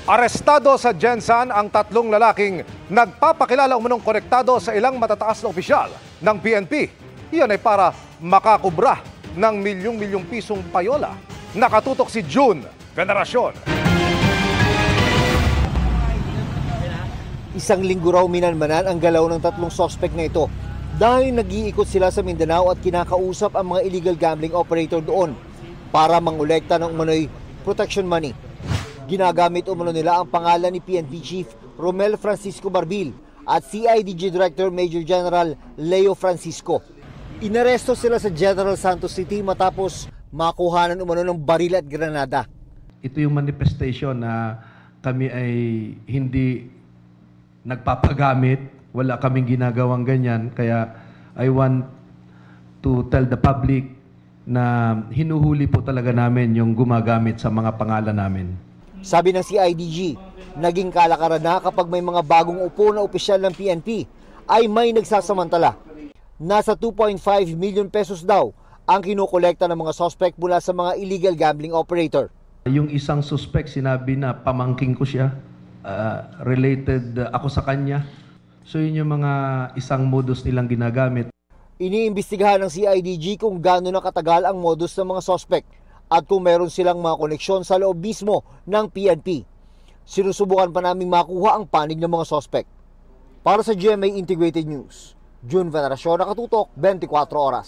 Arestado sa Jensan ang tatlong lalaking nagpapakilala umunong konektado sa ilang matataas na opisyal ng PNP. Iyon ay para makakubra ng milyong-milyong pisong payola. Nakatutok si June Veneracion. Isang linggo raw minanmanan ang galaw ng tatlong suspect na ito dahil nag-iikot sila sa Mindanao at kinakausap ang mga illegal gambling operator doon para mangolekta ng umano'y protection money. Ginagamit umano nila ang pangalan ni PNP Chief Romel Francisco Barbil at CIDG Director Major General Leo Francisco. Inaresto sila sa General Santos City matapos makuhanan umano ng baril at granada. Ito yung manifestation na kami ay hindi nagpapagamit, wala kaming ginagawang ganyan. Kaya I want to tell the public na hinuhuli po talaga namin yung gumagamit sa mga pangalan namin. Sabi ng CIDG, naging kalakaran na kapag may mga bagong upo na opisyal ng PNP ay may nagsasamantala. Nasa 2.5 million pesos daw ang kinukolekta ng mga suspect mula sa mga illegal gambling operator. Yung isang suspect, sinabi na pamangking ko siya, related ako sa kanya. So yun yung mga isang modus nilang ginagamit. Iniimbestigahan ng CIDG kung gaano na katagal ang modus ng mga suspect at kung meron silang mga koneksyon sa loob mismo ng PNP. Sinusubukan pa naming makuha ang panig ng mga suspect. Para sa GMA Integrated News, June Veneracion, nakatutok 24 oras.